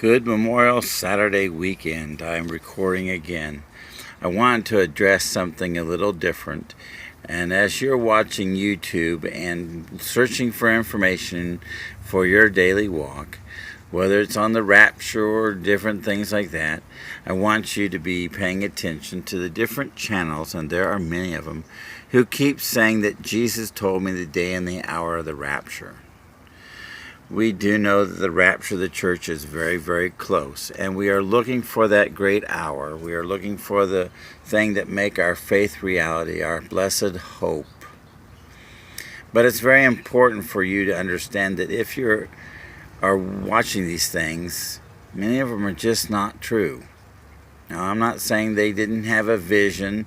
Good Memorial Saturday weekend. I'm recording again. I wanted to address something a little different. And as you're watching YouTube and searching for information for your daily walk, whether it's on the Rapture or different things like that, I want you to be paying attention to the different channels, and there are many of them, who keep saying that Jesus told me the day and the hour of the Rapture. We do know that the rapture of the church is very, very close, and we are looking for that great hour. We are looking for the thing that make our faith reality, our blessed hope. But it's very important for you to understand that if you are watching these things, many of them are just not true. Now, I'm not saying they didn't have a vision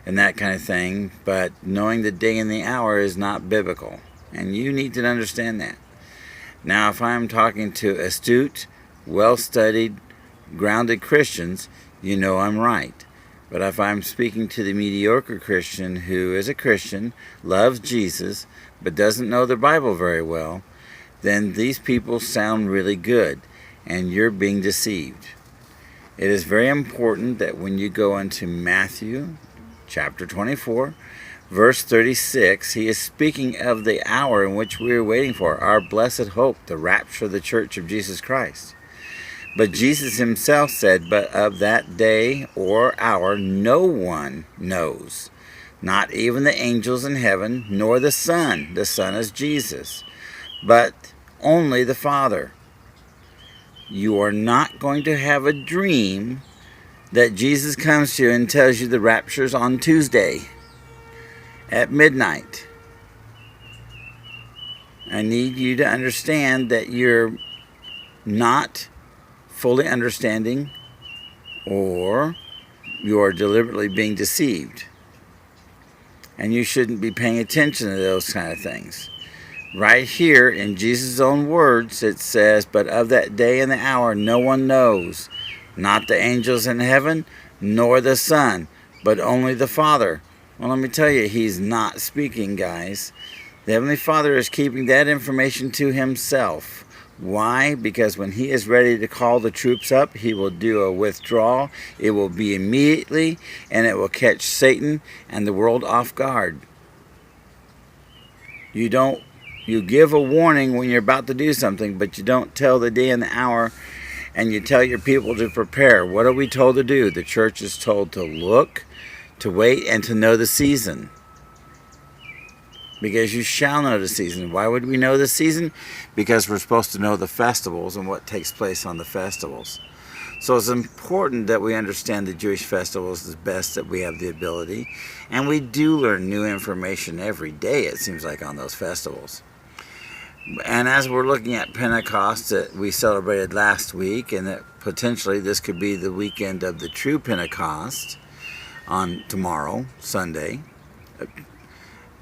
and that kind of thing, but knowing the day and the hour is not biblical, and you need to understand that. Now, if I'm talking to astute, well-studied, grounded Christians, you know I'm right. But if I'm speaking to the mediocre Christian who is a Christian, loves Jesus, but doesn't know the Bible very well, then these people sound really good, and you're being deceived. It is very important that when you go into Matthew chapter 24, Verse 36, he is speaking of the hour in which we are waiting for, our blessed hope, the rapture of the church of Jesus Christ. But Jesus himself said, but of that day or hour no one knows, not even the angels in heaven, nor the Son. The Son is Jesus, but only the Father. You are not going to have a dream that Jesus comes to you and tells you the rapture's on Tuesday at midnight. I need you to understand that you're not fully understanding, or you are deliberately being deceived. And you shouldn't be paying attention to those kind of things. Right here in Jesus' own words, it says, but of that day and the hour no one knows, not the angels in heaven, nor the Son, but only the Father. Well, let me tell you, he's not speaking, guys. The Heavenly Father is keeping that information to himself. Why? Because when he is ready to call the troops up, he will do a withdrawal. It will be immediately, and it will catch Satan and the world off guard. You give a warning when you're about to do something, but you don't tell the day and the hour, and you tell your people to prepare. What are we told to do? The church is told to look, to wait, and to know the season. Because you shall know the season. Why would we know the season? Because we're supposed to know the festivals and what takes place on the festivals. So it's important that we understand the Jewish festivals as best that we have the ability. And we do learn new information every day, it seems like, on those festivals. And as we're looking at Pentecost that we celebrated last week, and that potentially this could be the weekend of the true Pentecost, on tomorrow, Sunday,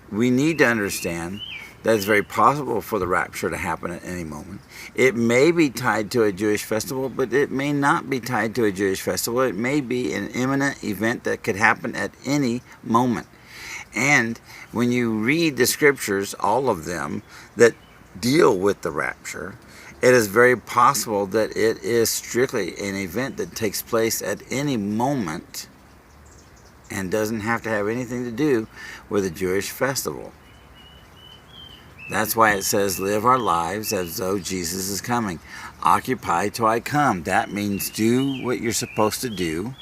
we need to understand that it's very possible for the rapture to happen at any moment. It may be tied to a Jewish festival, but it may not be tied to a Jewish festival. It may be an imminent event that could happen at any moment. And when you read the scriptures, all of them that deal with the rapture, it is very possible that it is strictly an event that takes place at any moment and doesn't have to have anything to do with a Jewish festival. That's why it says, live our lives as though Jesus is coming. Occupy till I come. That means do what you're supposed to do.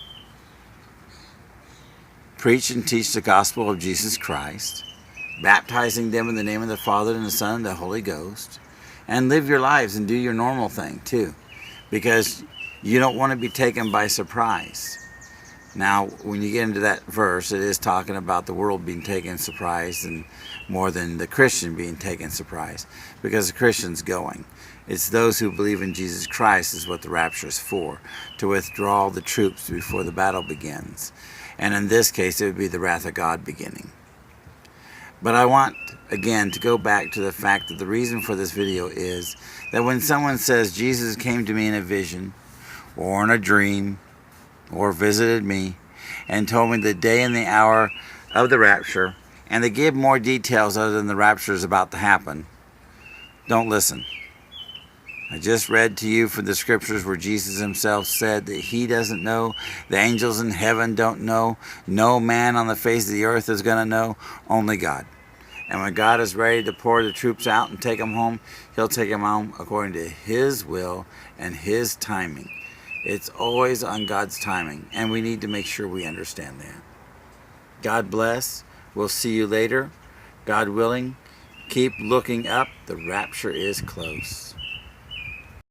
Preach and teach the gospel of Jesus Christ, baptizing them in the name of the Father and the Son and the Holy Ghost. And live your lives and do your normal thing too, because you don't want to be taken by surprise. Now, when you get into that verse, it is talking about the world being taken surprise, and more than the Christian being taken surprise, because the Christian's going. It's those who believe in Jesus Christ is what the rapture is for, to withdraw the troops before the battle begins. And in this case, it would be the wrath of God beginning. But I want, again, to go back to the fact that the reason for this video is that when someone says, Jesus came to me in a vision, or in a dream, or visited me and told me the day and the hour of the rapture, and they give more details other than the rapture is about to happen, don't listen. I just read to you from the scriptures where Jesus himself said that he doesn't know, the angels in heaven don't know, no man on the face of the earth is going to know, only God. And when God is ready to pour the troops out and take them home, he'll take them home according to his will and his timing. It's always on God's timing, and we need to make sure we understand that. God bless. We'll see you later. God willing, keep looking up. The rapture is close.